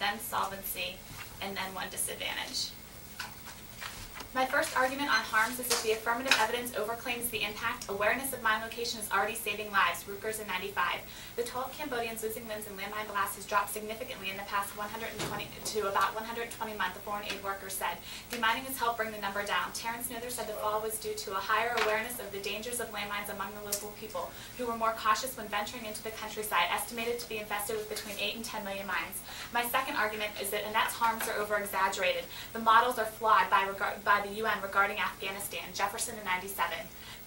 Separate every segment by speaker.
Speaker 1: then solvency, and then one disadvantage. My first argument on harms is that the affirmative evidence overclaims the impact. Awareness of mine location is already saving lives. Rutgers in 95. The toll of Cambodians losing limbs in landmine blasts has dropped significantly in the past 120 to about 120 a month, the foreign aid worker said. Demining has helped bring the number down. Terrence Nother said the fall was due to a higher awareness of the dangers of landmines among the local people, who were more cautious when venturing into the countryside, estimated to be infested with between 8 and 10 million mines. My second argument is that Annette's harms are over-exaggerated. The models are flawed by the UN regarding Afghanistan, Jefferson in 97.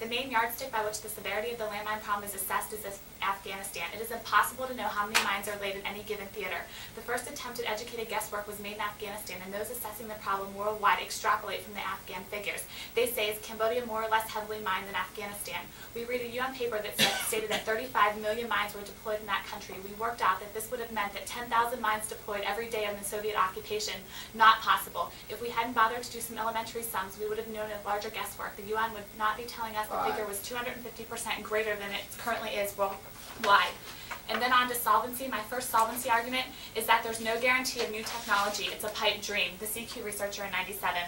Speaker 1: The main yardstick by which the severity of the landmine problem is assessed is Afghanistan. It is impossible to know how many mines are laid in any given theater. The first attempt at educated guesswork was made in Afghanistan, and those assessing the problem worldwide extrapolate from the Afghan figures. They say, is Cambodia more or less heavily mined than Afghanistan? We read a UN paper that stated that 35 million mines were deployed in that country. We worked out that this would have meant that 10,000 mines deployed every day of the Soviet occupation. Not possible. If we hadn't bothered to do some elementary sums, we would have known of larger guesswork. The UN would not be telling us the figure was 250% greater than it currently is worldwide. And then on to solvency. My first solvency argument is that there's no guarantee of new technology. It's a pipe dream. The CQ researcher in 97.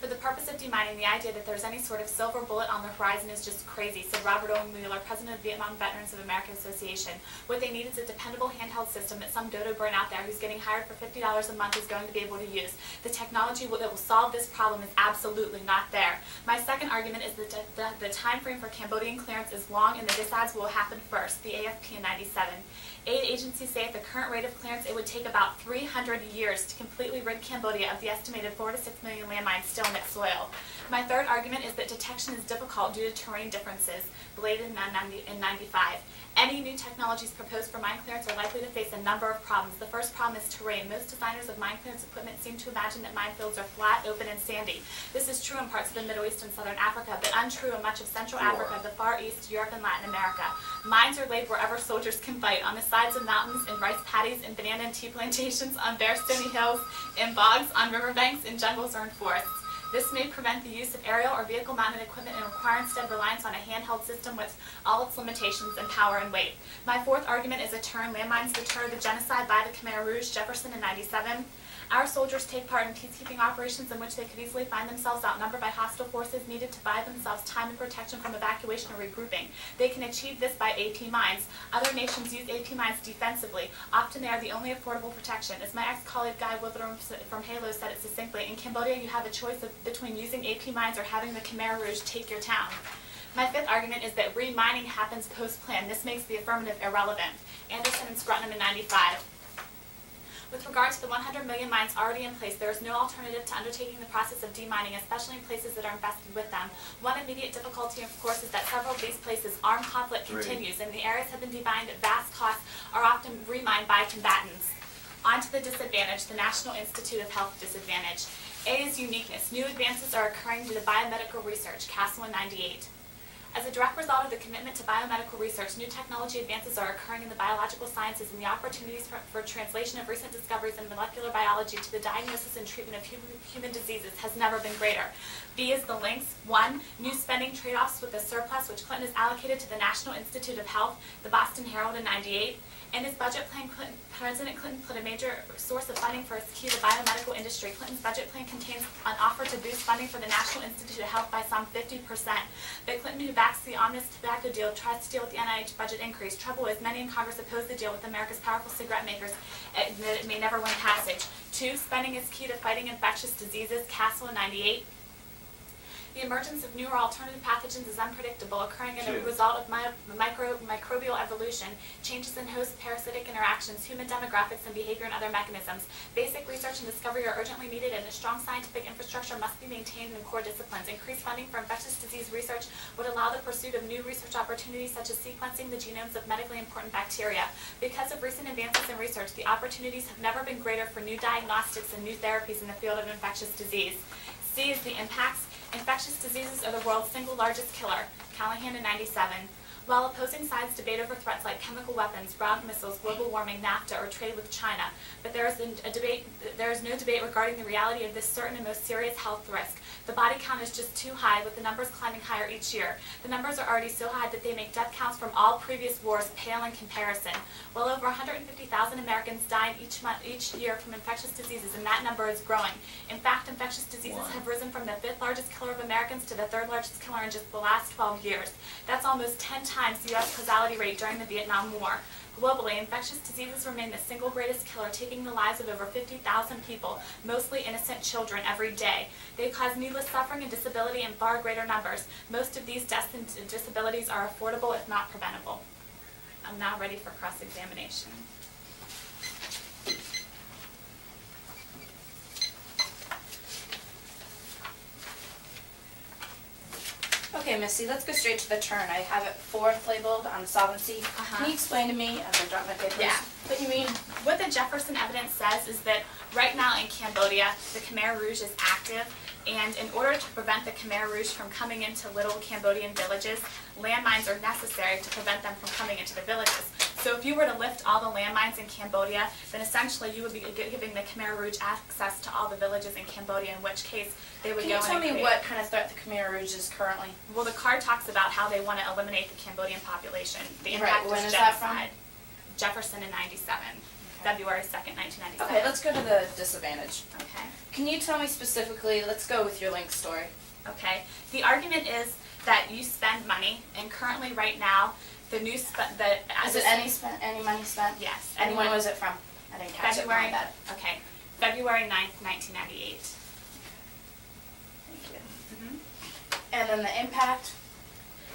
Speaker 1: For the purpose of demining, the idea that there's any sort of silver bullet on the horizon is just crazy, said Robert Owen Wheeler, president of Vietnam Veterans of America Association. What they need is a dependable handheld system that some dodo brain out there who's getting hired for $50 a month is going to be able to use. The technology that will solve this problem is absolutely not there. My second argument is that the time frame for Cambodian clearance is long and the disads will happen first, the AFP in 97. Aid agencies say at the current rate of clearance it would take about 300 years to completely rid Cambodia of the estimated 4 to 6 million landmines still in its soil. My third argument is that detection is difficult due to terrain differences, bladed in 95. Any new technologies proposed for mine clearance are likely to face a number of problems. The first problem is terrain. Most designers of mine clearance equipment seem to imagine that minefields are flat, open, and sandy. This is true in parts of the Middle East and Southern Africa, but untrue in much of Central Africa, the Far East, Europe, and Latin America. Mines are laid wherever soldiers can fight, on the sides of mountains, in rice paddies, in banana and tea plantations, on bare stony hills, in bogs, on riverbanks, in jungles, or in forests. This may prevent the use of aerial or vehicle-mounted equipment and require instead reliance on a handheld system with all its limitations in power and weight. My fourth argument is a term: landmines deter the genocide by the Khmer Rouge, Jefferson in 97. Our soldiers take part in peacekeeping operations in which they could easily find themselves outnumbered by hostile forces needed to buy themselves time and protection from evacuation or regrouping. They can achieve this by AP mines. Other nations use AP mines defensively. Often they are the only affordable protection. As my ex-colleague Guy Witherum from Halo said it succinctly, in Cambodia you have a choice between using AP mines or having the Khmer Rouge take your town. My fifth argument is that remining happens post-plan. This makes the affirmative irrelevant. Anderson and Scrutnam in 95. With regard to the 100 million mines already in place, there is no alternative to undertaking the process of demining, especially in places that are infested with them. One immediate difficulty, of course, is that several of these places armed conflict continues, and the areas have been demined at vast costs, are often remined by combatants. On to the disadvantage, the National Institute of Health disadvantage. A is uniqueness. New advances are occurring due to biomedical research, Castle in 98. As a direct result of the commitment to biomedical research, new technology advances are occurring in the biological sciences, and the opportunities for translation of recent discoveries in molecular biology to the diagnosis and treatment of human diseases has never been greater. B is the links. 1, new spending trade-offs with the surplus which Clinton has allocated to the National Institute of Health, the Boston Herald in 98. In his budget plan, President Clinton put a major source of funding for his key to the biomedical industry. Clinton's budget plan contains an offer to boost funding for the National Institute of Health by some 50%. But Clinton, who backs the Omnibus Tobacco deal, tries to deal with the NIH budget increase. Trouble is, many in Congress oppose the deal with America's powerful cigarette makers, and that it may never win passage. 2, spending is key to fighting infectious diseases, Castle in 98. The emergence of newer alternative pathogens is unpredictable, occurring as a result of microbial evolution, changes in host parasitic interactions, human demographics, and behavior and other mechanisms. Basic research and discovery are urgently needed, and a strong scientific infrastructure must be maintained in core disciplines. Increased funding for infectious disease research would allow the pursuit of new research opportunities, such as sequencing the genomes of medically important bacteria. Because of recent advances in research, the opportunities have never been greater for new diagnostics and new therapies in the field of infectious disease. C is the impacts. Infectious diseases are the world's single largest killer, Callahan in 97. While opposing sides debate over threats like chemical weapons, ground missiles, global warming, NAFTA, or trade with China, but there is no debate regarding the reality of this certain and most serious health risk. The body count is just too high, with the numbers climbing higher each year. The numbers are already so high that they make death counts from all previous wars pale in comparison. Well over 150,000 Americans die each year from infectious diseases, and that number is growing. In fact, infectious diseases have risen from the 5th largest killer of Americans to the 3rd largest killer in just the last 12 years. That's almost 10 times the U.S. causality rate during the Vietnam War. Globally, infectious diseases remain the single greatest killer, taking the lives of over 50,000 people, mostly innocent children, every day. They cause needless suffering and disability in far greater numbers. Most of these deaths and disabilities are affordable, if not preventable. I'm now ready for cross-examination.
Speaker 2: Okay, Missy, let's go straight to the turn. I have it 4th labeled on solvency. Can you explain to me, as I drop my papers,
Speaker 1: Yeah.
Speaker 2: what you mean?
Speaker 1: What the Jefferson evidence says is that right now in Cambodia, the Khmer Rouge is active, and in order to prevent the Khmer Rouge from coming into little Cambodian villages, landmines are necessary to prevent them from coming into the villages. So if you were to lift all the landmines in Cambodia, then essentially you would be giving the Khmer Rouge access to all the villages in Cambodia, in which case they would
Speaker 2: Can
Speaker 1: go
Speaker 2: you
Speaker 1: in
Speaker 2: tell
Speaker 1: and
Speaker 2: me
Speaker 1: create.
Speaker 2: what kind of threat the Khmer Rouge is currently?
Speaker 1: Well, the card talks about how they want to eliminate the Cambodian population. The
Speaker 2: Right,
Speaker 1: impact
Speaker 2: when
Speaker 1: is
Speaker 2: is that from?
Speaker 1: genocide. Jefferson in 97, February 2nd, 1997.
Speaker 2: Okay, let's go to the disadvantage.
Speaker 1: Okay.
Speaker 2: Can you tell me specifically, let's go with your link story.
Speaker 1: Okay. The argument is that you spend money, and currently, right now, the new
Speaker 2: Is it any money spent?
Speaker 1: Yes.
Speaker 2: And when was it from? I didn't catch
Speaker 1: February.
Speaker 2: it. My bad.
Speaker 1: Okay. February 9th, 1998.
Speaker 2: Thank you.
Speaker 1: Mm-hmm.
Speaker 2: And then the impact?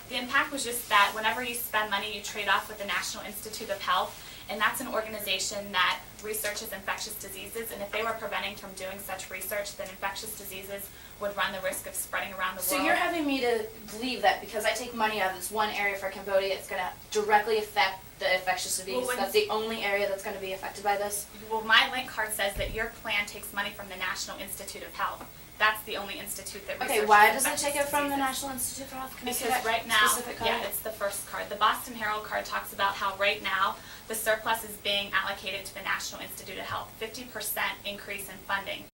Speaker 1: The impact was just that whenever you spend money, you trade off with the National Institute of Health, and that's an organization that researches infectious diseases, and if they were preventing from doing such research, then infectious diseases would run the risk of spreading around the world.
Speaker 2: So you're having me to believe that because I take money out of this one area for Cambodia, it's going to directly affect the infectious disease?
Speaker 1: Well,
Speaker 2: That's the only area that's going to be affected by this?
Speaker 1: Well, my link card says that your plan takes money from the National Institute of Health. That's the only institute that researches
Speaker 2: Okay, why does it
Speaker 1: infectious
Speaker 2: take it from the
Speaker 1: diseases.
Speaker 2: National Institute for Health? Can I see
Speaker 1: Because
Speaker 2: that
Speaker 1: right now,
Speaker 2: specific card?
Speaker 1: yeah, it's the first card. The Boston Herald card talks about how right now the surplus is being allocated to the National Institute of Health, 50% increase in funding.